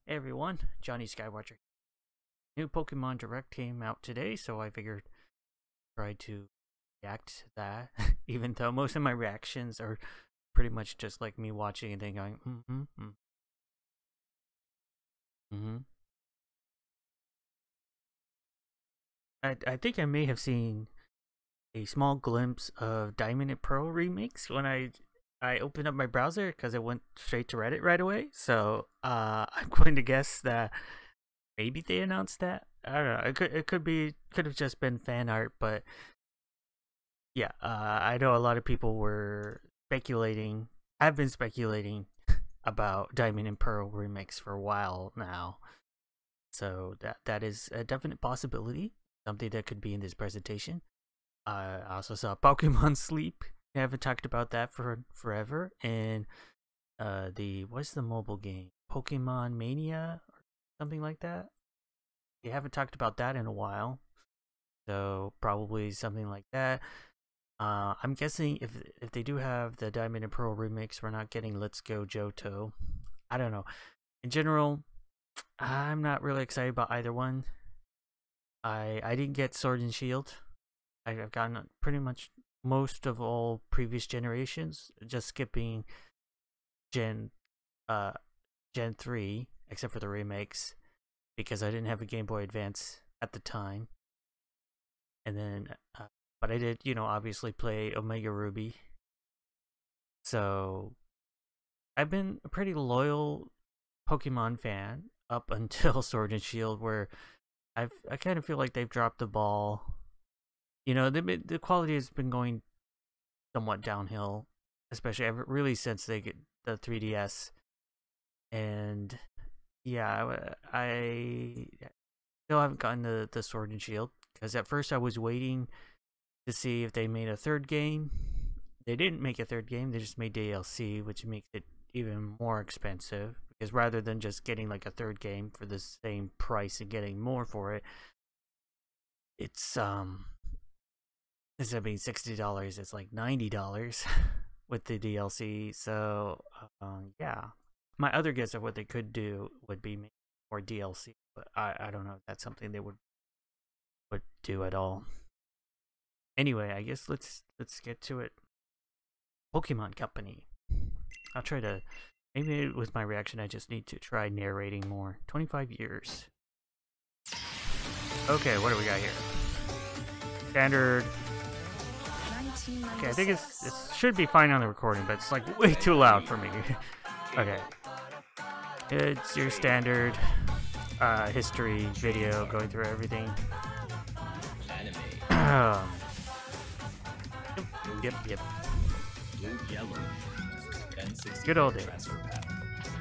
Hey everyone, Johnny Skywatcher. New Pokemon Direct came out today, so I figured try to react to that. Even though most of my reactions are pretty much just like me watching and then going, I think I may have seen a small glimpse of Diamond and Pearl remakes when I opened up my browser because it went straight to Reddit right away. So I'm going to guess that maybe they announced that. I don't know. It could have just been fan art, but yeah, I know a lot of people were speculating. I've been speculating about Diamond and Pearl remix for a while now, so that is a definite possibility. Something that could be in this presentation. I also saw Pokemon Sleep. I haven't talked about that for forever, and what's the mobile game? Pokemon Mania or something like that. We haven't talked about that in a while, so probably something like that. I'm guessing if they do have the Diamond and Pearl remix, we're not getting Let's Go Johto. I don't know. In general, I'm not really excited about either one. I didn't get Sword and Shield. I've gotten pretty much most of all previous generations, just skipping Gen 3, except for the remakes, because I didn't have a Game Boy Advance at the time. And then, but I did, obviously play Omega Ruby. So I've been a pretty loyal Pokemon fan up until Sword and Shield, where I kind of feel like they've dropped the ball. The quality has been going somewhat downhill, especially really since they get the 3DS. And yeah, I still haven't gotten the Sword and Shield, because at first I was waiting to see if they made a third game. They didn't make a third game, they just made DLC, which makes it even more expensive, because rather than just getting like a third game for the same price and getting more for it, it's instead of being $60, it's like $90 with the DLC. So yeah, my other guess of what they could do would be make more DLC, but I don't know if that's something they would do at all. Anyway, I guess let's get to it. Pokemon Company. I'll try to, maybe with my reaction I just need to try narrating more. 25 years. Okay, what do we got here? Standard. Okay, I think it should be fine on the recording, but it's like way too loud for me. Okay. It's your standard history video going through everything. Yep. Good old days.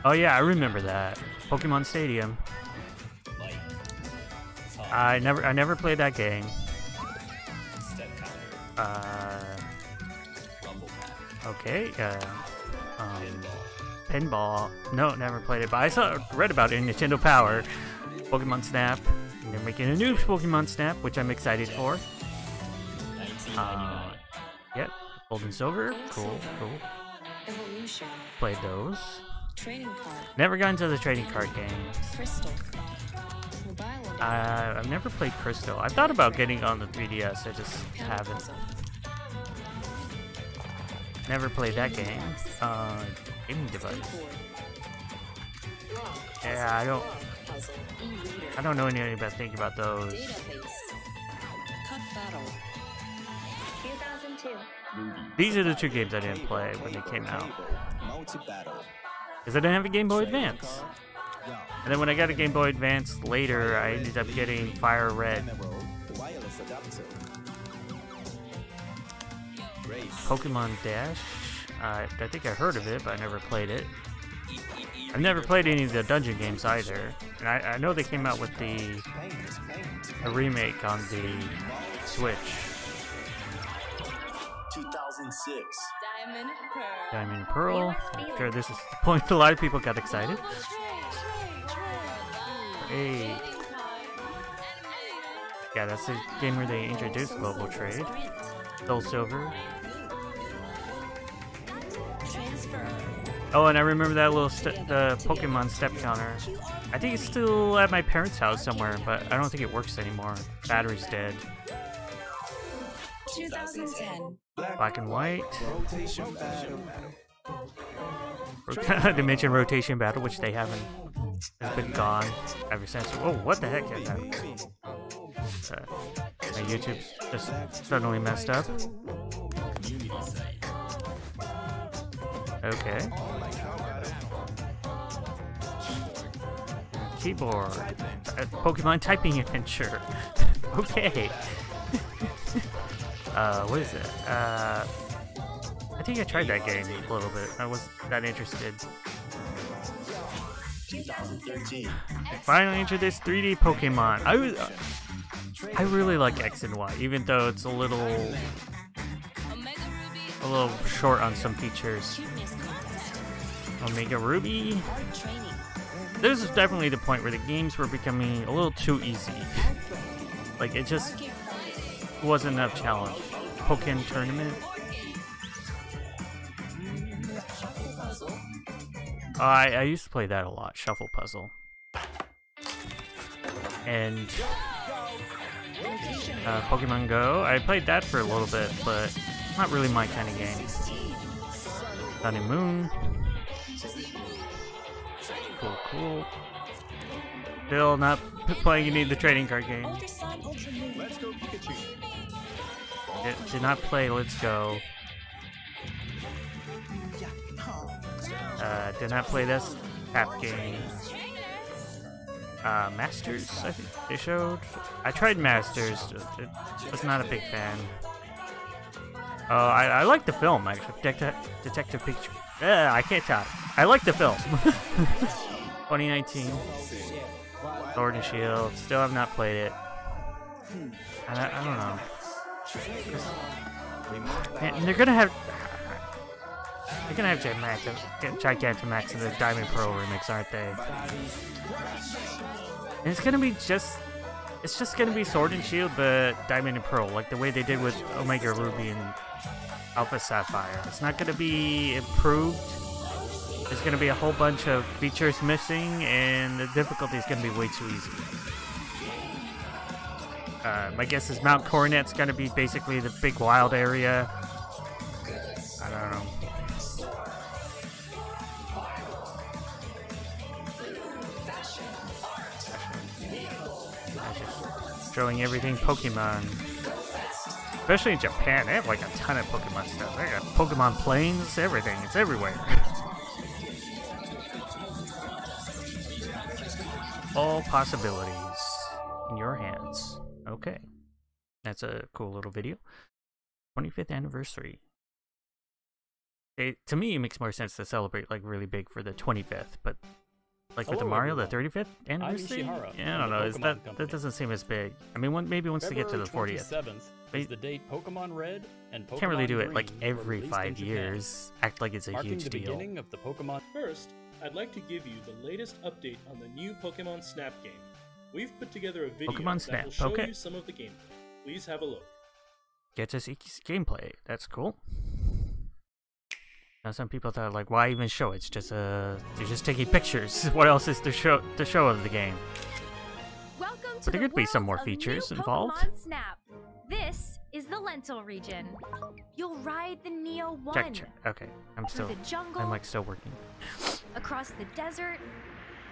Oh yeah, I remember that. Pokemon Stadium. I never played that game. Okay. Pinball. No, never played it, but I read about it in Nintendo Power. Pokemon Snap. And they're making a new Pokemon Snap, which I'm excited for. Yep. Gold and Silver. Cool. Played those. Never got into the trading card games. I've never played Crystal. I thought about getting on the 3DS, I just haven't. Never played that game. Gaming device. Yeah, I don't know anything about thinking about those. These are the two games I didn't play when they came out, because I didn't have a Game Boy Advance. And then when I got a Game Boy Advance later, I ended up getting Fire Red. Pokemon Dash. I think I heard of it, but I never played it. I've never played any of the dungeon games either. And I know they came out with a remake on the Switch. 2006. Diamond and Pearl. I'm sure this is the point a lot of people got excited. Hey. Yeah, that's the game where they introduced Global Trade. Soul Silver. Oh, and I remember that little the Pokemon step counter. I think it's still at my parents' house somewhere, but I don't think it works anymore. Battery's dead. 2010. Black and white. Dimension rotation battle, which they haven't has been gone ever since. Oh, what the heck is that? My YouTube's just suddenly messed up. Okay. Keyboard. Pokemon typing adventure. Okay. What is it? I think I tried that game a little bit. I wasn't that interested. 2013. I finally introduced 3D Pokemon. I really like X and Y, even though it's a little short on some features. Omega Ruby. This is definitely the point where the games were becoming a little too easy. Like, it just wasn't enough challenge. Pokken Tournament. I used to play that a lot, Shuffle Puzzle. And Pokemon Go, I played that for a little bit, but not really my kind of game. Sun and Moon. Cool. Still not playing any of the trading card game. Did not play Let's Go. Did not play this tap game. Masters, I think they showed. I tried Masters. Was not a big fan. I like the film actually. Detective Pikachu. I can't talk. I like the film. 2019. Sword and Shield. Still have not played it. And I don't know. And they're gonna have Gigantamax in the Diamond Pearl remix, aren't they? And it's just gonna be Sword and Shield, but Diamond and Pearl, like the way they did with Omega Ruby and Alpha Sapphire. It's not gonna be improved. There's gonna be a whole bunch of features missing, and the difficulty is gonna be way too easy. My guess is Mount Coronet's gonna be basically the big wild area. I don't know. Showing everything Pokemon. Especially in Japan, they have like a ton of Pokemon stuff. They got Pokemon planes, everything. It's everywhere. All possibilities in your hands. Okay. That's a cool little video. 25th anniversary. To me, it makes more sense to celebrate like really big for the 25th, but like with the Mario, the 35th anniversary? Yeah, I don't know. That doesn't seem as big. I mean, maybe once they get to the 40th. Is the date Pokemon Red and Pokemon Can't really do it Green like every were 5 released in years. Act like it's a marking huge the deal. beginning of the Pokemon. First, I'd like to give you the latest update on the new Pokemon Snap game. We've put together a video Pokemon that Snap, will show okay. you some of the gameplay. Please have a look. Get to see gameplay. That's cool. Now some people thought like, why even show it? It's just they're just taking pictures. What else is to show of the game? Welcome to But there the could be some world more of features new involved. Pokemon Snap. This is the Lentil region. You'll ride the Neo 1 Check. Okay, I'm through still. the jungle, I'm like still working. across the desert,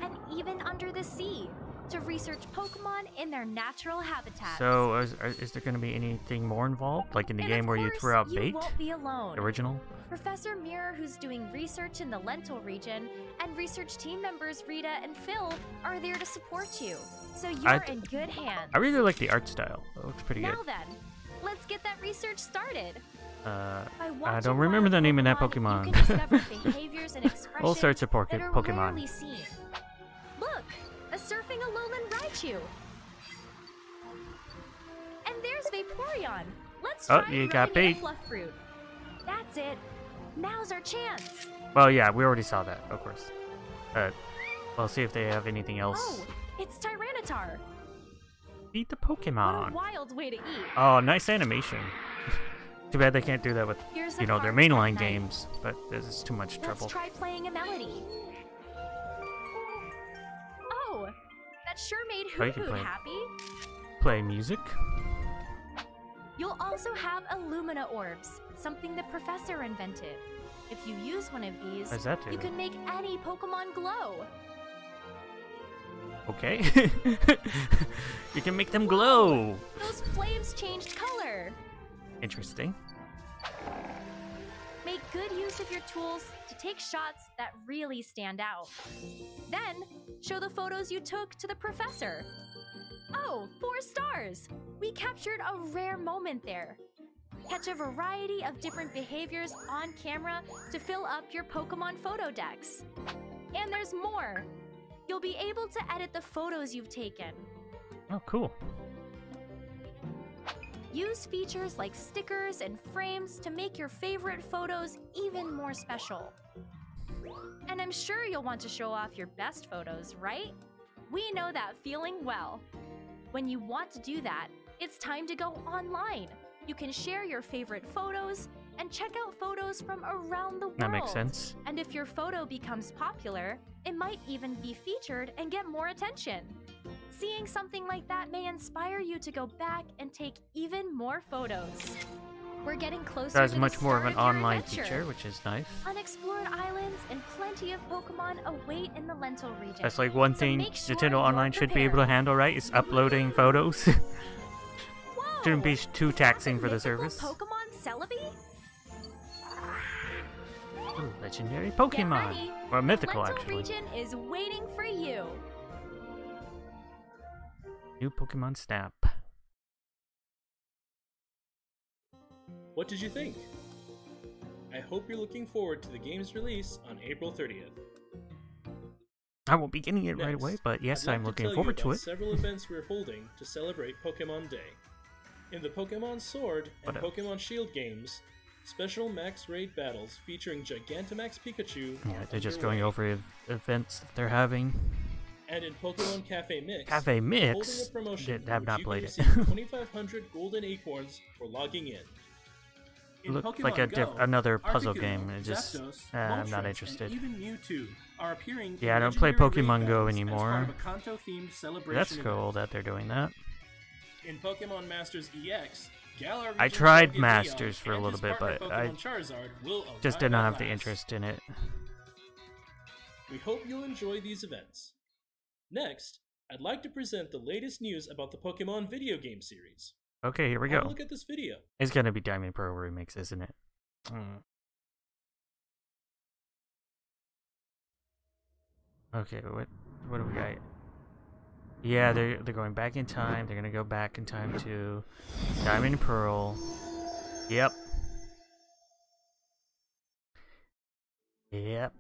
and even under the sea to research Pokemon in their natural habitats. So is there going to be anything more involved, like in the And game of where you course, throw out you bait? won't be alone. The original. Professor Mirror, who's doing research in the Lentil region, and research team members Rita and Phil are there to support you. So you're in good hands. I really like the art style. It looks pretty good. Now then, let's get that research started. I By don't remember the watching name of that You Pokemon. can discover behaviors and expressions All sorts of that are Pokemon. rarely seen. Look, a surfing Alolan Raichu. And there's Vaporeon. Let's Oh, try you and got ride bait. a fluff fruit. That's it. Now's our chance. Well, yeah, we already saw that, of course. We'll see if they have anything else. Oh, it's Tyranitar. Eat the What a Pokemon. wild way to eat. Oh, nice animation. Too bad they can't do that with, Here's a you know, their park at mainline night. games, but this is too much Let's trouble. try playing a melody. Oh, that sure made Oh, you can Hoot play it. happy. Play music? You'll also have Illumina orbs, something the professor invented. If you use one of these, What does that do? you can make any Pokemon glow. Okay. You can make them glow. Those flames changed color. Interesting. Make good use of your tools to take shots that really stand out. Then, show the photos you took to the professor. Oh, 4 stars! We captured a rare moment there. Catch a variety of different behaviors on camera to fill up your Pokemon photo decks. And there's more! You'll be able to edit the photos you've taken. Oh, cool. Use features like stickers and frames to make your favorite photos even more special. And I'm sure you'll want to show off your best photos, right? We know that feeling well. When you want to do that, it's time to go online. You can share your favorite photos and check out photos from around the world. That makes sense. And if your photo becomes popular, it might even be featured and get more attention. Seeing something like that may inspire you to go back and take even more photos. We're getting closer That's to the much more of start an your online adventure. feature, which is nice. Unexplored islands and plenty of Pokemon await in the Lental region. That's like one So thing make sure Nintendo you're Online should be able to prepared. handle, right? Is uploading photos. Whoa! Shouldn't be too Is that taxing the for the mythical service. Pokemon Celebi? Ooh, legendary Get Pokemon. ready. Or mythical, Lental actually. region is waiting for you. New Pokemon Snap. What did you think? I hope you're looking forward to the game's release on April 30th. I won't be getting it right Next, away, but yes, I'd like I'm to looking tell you forward to about it. several events we're holding to celebrate Pokemon Day. In the Pokemon Sword and Whatever. Pokemon Shield games, special max raid battles featuring Gigantamax Pikachu Yeah, are they're just underway. going over events that they're having. And in Pokemon Cafe Mix, Cafe holding Mix? a promotion Have in not which played you it. can receive 2,500 golden acorns for logging in. In Look Pokemon like Go, another puzzle Articuno, game. It just, Zapdos, I'm not Moltres, interested. And even Mewtwo are appearing Yeah, in I don't play legendary Pokemon raid Go battles as anymore. part of a Kanto-themed celebration That's event. cool that they're doing that. In Pokemon Masters EX, Galar I Region's tried Rocket Masters Leon for a and little his bit, partner but I Pokemon Charizard will just arrive did not at have the last. interest in it. We hope you'll enjoy these events. Next, I'd like to present the latest news about the Pokemon video game series. Okay, here we Have a go. look at this video. It's gonna be Diamond Pearl Remix, isn't it? Mm. Okay, what do we got? Yeah, they're going back in time. They're gonna go back in time to Diamond and Pearl. Yep. Yep.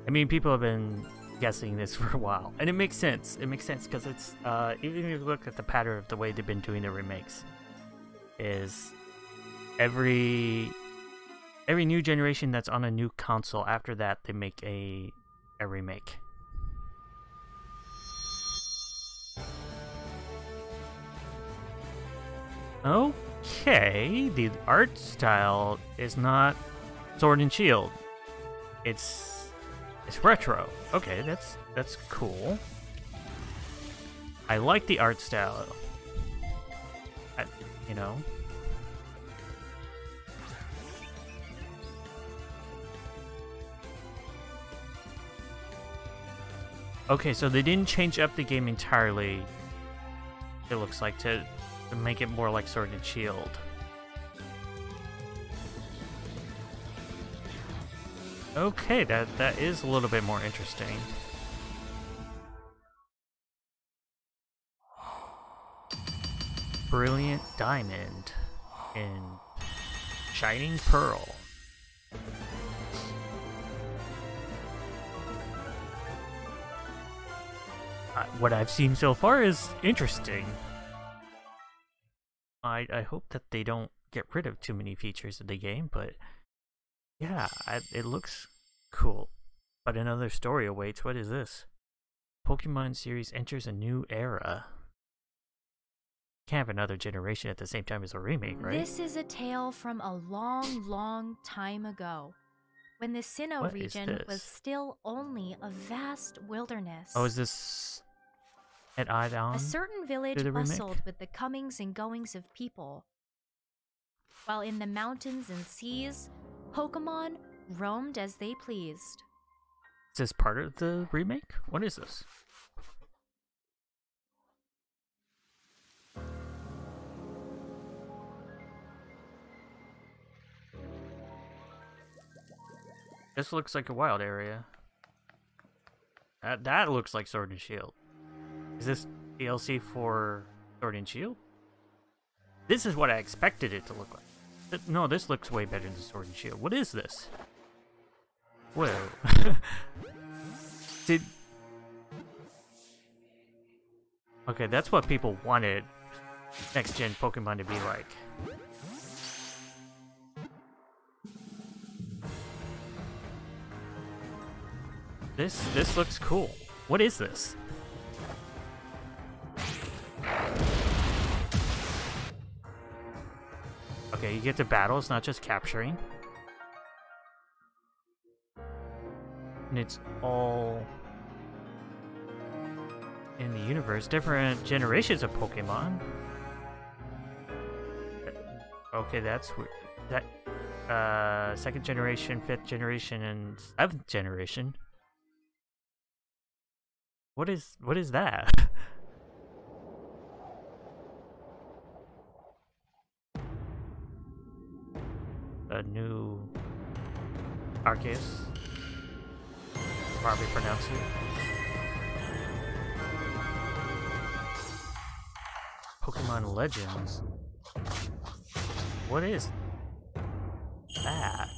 I mean, people have been guessing this for a while, and it makes sense. It makes sense because it's even if you look at the pattern of the way they've been doing their remakes, is every new generation that's on a new console, after that they make a remake. Okay, the art style is not Sword and Shield. It's retro. Okay, that's cool. I like the art style. You know. Okay, so they didn't change up the game entirely. It looks like to make it more like Sword and Shield. Okay, that is a little bit more interesting. Brilliant Diamond in Shining Pearl. What I've seen so far is interesting. I hope that they don't get rid of too many features of the game, but yeah, it looks cool. But another story awaits. What is this? Pokemon series enters a new era. Can't have another generation at the same time as a remake, right? This is a tale from a long, long time ago, when the Sinnoh What is region was this? still only a vast wilderness. Oh, is this an add-on? A certain village to the remake? bustled with the comings and goings of people, while in the mountains and seas, Pokemon roamed as they pleased. Is this part of the remake? What is this? This looks like a wild area. That looks like Sword and Shield. Is this DLC for Sword and Shield? This is what I expected it to look like. No, this looks way better than Sword and Shield. What is this? Whoa. Did... Okay, that's what people wanted next-gen Pokemon to be like. This looks cool. What is this? Okay, you get to battle, it's not just capturing. And it's all in the universe. Different generations of Pokemon. Okay, that's that second generation, fifth generation, and seventh generation. What is that? A new Arceus. Probably pronounce it. Pokemon Legends. What is that?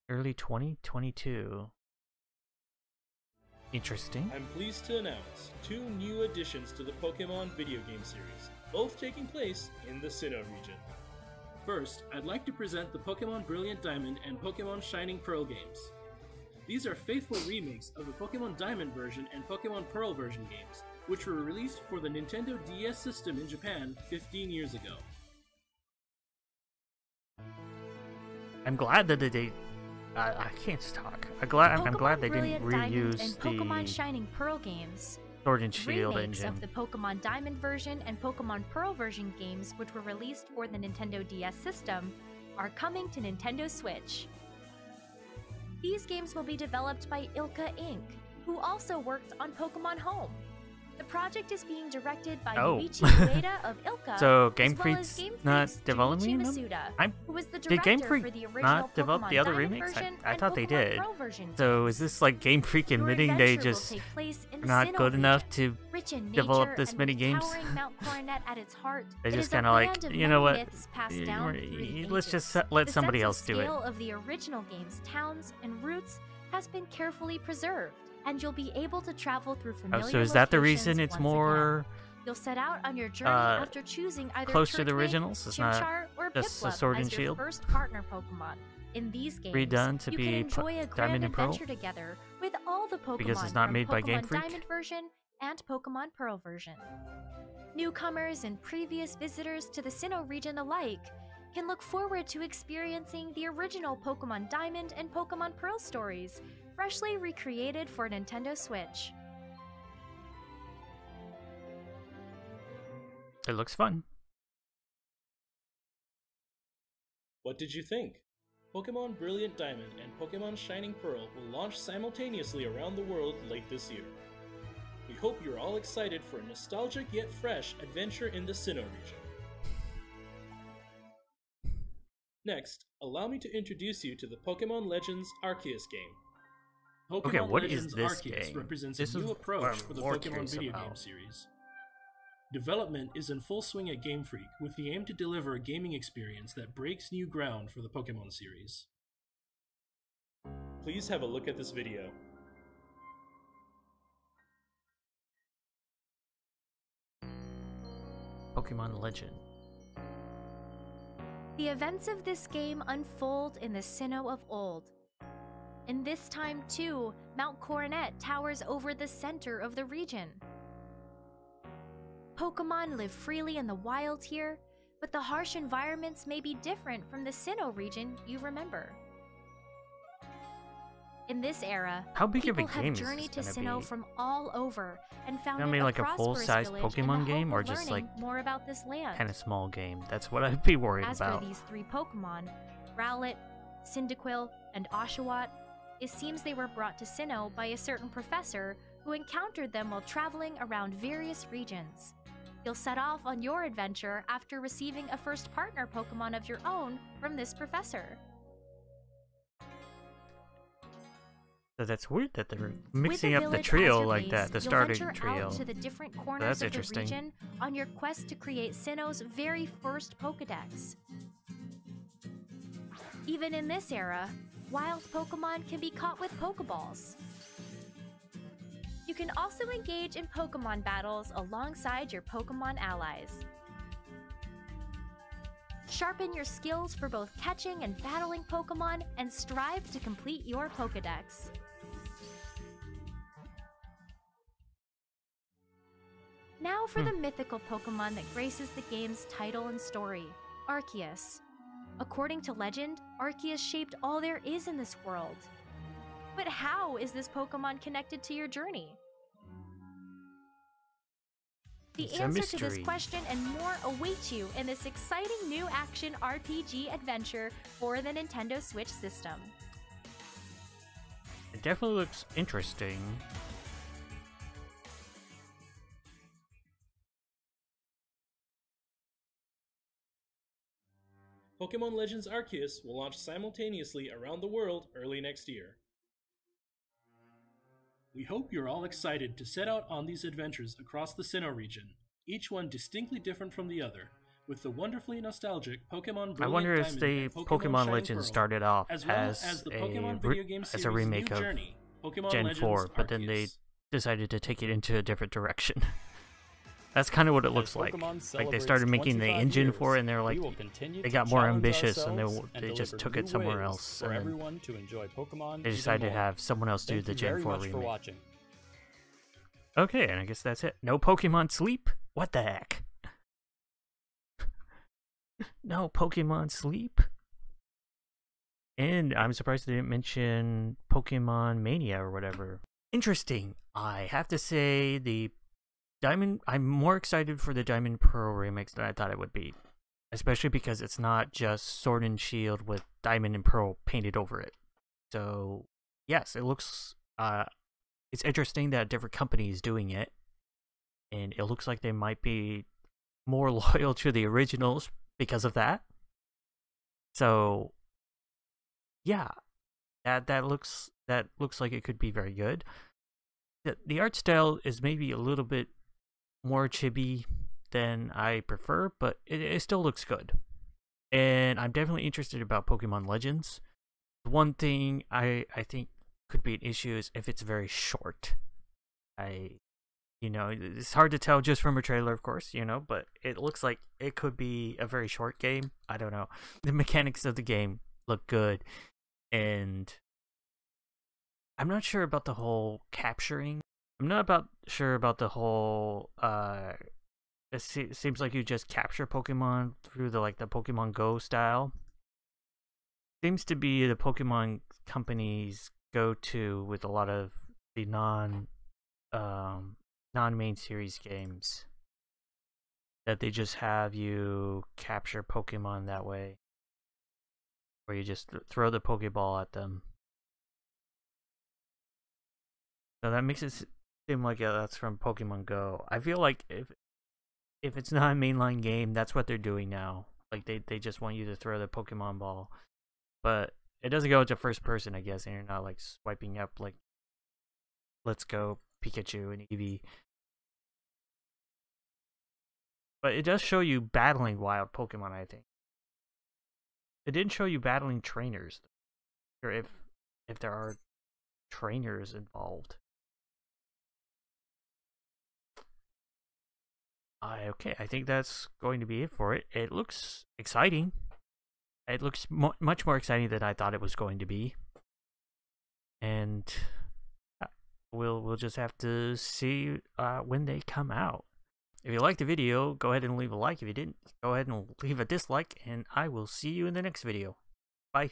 Early 2022. Interesting. I'm pleased to announce 2 new additions to the Pokemon video game series, both taking place in the Sinnoh region. First, I'd like to present the Pokemon Brilliant Diamond and Pokemon Shining Pearl games. These are faithful remakes of the Pokemon Diamond version and Pokemon Pearl version games, which were released for the Nintendo DS system in Japan 15 years ago. I'm glad that they I can't talk. I'm glad they didn't reuse and the Pokemon Shining Pearl games. Sword and Shield Remakes engine. of the Pokemon Diamond version and Pokemon Pearl version games, which were released for the Nintendo DS system, are coming to Nintendo Switch. These games will be developed by Ilka Inc., who also worked on Pokemon Home. The project is being directed by Oh. Yuichi Ueda of Ilka, So as Game well Freak's as Game not Freak's developing Junichi them? Masuda, who was the director Did Game Freak for the original not develop Pokemon the other Diamond remakes? version I and thought they Pokemon did. Pearl version So games. is this like Game Freak Your admitting they adventure will just take place in the not Sinnoh good enough region. to Rich in develop nature this and many with games? towering Mount Coronet at its heart, They're it just is a kind of like, land of you know many what? myths passed down through the Let's just ages. let The somebody sense else of do it. scale of the original game's towns and routes has been carefully preserved, and you'll be able to travel through Oh, familiar so is that the locations reason it's once more again. You'll set out on your journey uh, after choosing either close to the Turtwig, originals? It's not Chimchar, or just a Piplup Sword as and your Shield? first partner Pokemon. In these games, redone to you be can enjoy a Diamond grand and Pearl? adventure together with all the Pokemon Because it's not from made by Pokemon Game Freak? Diamond version and Pokemon Pearl version. Newcomers and previous visitors to the Sinnoh region alike can look forward to experiencing the original Pokemon Diamond and Pokemon Pearl stories, freshly recreated for Nintendo Switch. It looks fun. What did you think? Pokemon Brilliant Diamond and Pokemon Shining Pearl will launch simultaneously around the world late this year. We hope you're all excited for a nostalgic yet fresh adventure in the Sinnoh region. Next, allow me to introduce you to the Pokemon Legends Arceus game. Pokemon Okay, what is Legends this Arceus game? represents This a is new what approach I'm for the more Pokemon curious video about. game series. Development is in full swing at Game Freak with the aim to deliver a gaming experience that breaks new ground for the Pokemon series. Please have a look at this video. Pokemon Legend. The events of this game unfold in the Sinnoh of old. In this time, too, Mount Coronet towers over the center of the region. Pokemon live freely in the wild here, but the harsh environments may be different from the Sinnoh region you remember. In this era, How big of a people have game is journeyed to this gonna Sinnoh be? from all over and founded I mean, like a prosperous full-size village in the Pokemon hope game, of or just learning like more about this land. kind of small game? That's what I'd be worried As about. for these 3 Pokemon, Rowlet, Cyndaquil, and Oshawott, it seems they were brought to Sinnoh by a certain professor who encountered them while traveling around various regions. You'll set off on your adventure after receiving a first partner Pokemon of your own from this professor. So that's weird that they're With mixing up the village as trio your like base, that, the you'll starting venture trio. out to the different corners That's of the interesting. region on your quest to create Sinnoh's very first Pokedex. Even in this era, wild Pokemon can be caught with Pokeballs. You can also engage in Pokemon battles alongside your Pokemon allies. Sharpen your skills for both catching and battling Pokemon and strive to complete your Pokedex. Now for the mythical Pokemon that graces the game's title and story, Arceus. According to legend, Arceus shaped all there is in this world. But how is this Pokemon connected to your journey? The It's a answer to this mystery. question and more await you in this exciting new action RPG adventure for the Nintendo Switch system. It definitely looks interesting. Pokemon Legends Arceus will launch simultaneously around the world early next year. We hope you're all excited to set out on these adventures across the Sinnoh region, each one distinctly different from the other, with the wonderfully nostalgic Pokemon Brilliant I wonder if Diamond the and Pokemon Shining Legends Pearl, started off as well as the Pokemon video game as series a remake New of Journey, Pokemon Gen Legends 4, but then they Arceus. decided to take it into a different direction. That's kind of what it looks like. Pokemon Like they celebrates started making the 25 engine years, for it, and they're like, we will continue they to got more challenge ambitious, and ourselves they just deliver took it new somewhere ways else, for and then everyone to enjoy Pokemon they even decided to more. have someone else do Thank the you Gen very 4 much for remake. watching. Okay, and I guess that's it. No Pokemon Sleep? What the heck? No Pokemon Sleep? And I'm surprised they didn't mention Pokemon Mania or whatever. Interesting. I have to say I'm more excited for the Diamond Pearl remix than I thought it would be. Especially because it's not just Sword and Shield with Diamond and Pearl painted over it. So, yes, it looks it's interesting that a different company is doing it. And it looks like they might be more loyal to the originals because of that. So, yeah, that looks like it could be very good. The art style is maybe a little bit more chibi than I prefer, but it still looks good. And I'm definitely interested about Pokemon Legends. One thing I think could be an issue is if it's very short. It's hard to tell just from a trailer, of course, but it looks like it could be a very short game. I don't know. The mechanics of the game look good, and I'm not sure about the whole capturing. I'm not sure about the whole it seems like you just capture Pokemon through the Pokemon Go style. Seems to be the Pokemon company's go-to with a lot of the non-main series games, that they just have you capture Pokemon that way, where you just throw the Pokeball at them. So that makes it seem like that's from Pokemon Go. I feel like if it's not a mainline game, that's what they're doing now. Like they just want you to throw the Pokemon ball, but it doesn't go into first person, I guess, and you're not like swiping up like Let's Go Pikachu and Eevee. But it does show you battling wild Pokemon, I think. It didn't show you battling trainers, or if there are trainers involved. Okay, I think that's going to be it for it. It looks exciting. It looks much more exciting than I thought it was going to be. And we'll just have to see when they come out. If you liked the video, go ahead and leave a like. If you didn't, go ahead and leave a dislike, and I will see you in the next video. Bye.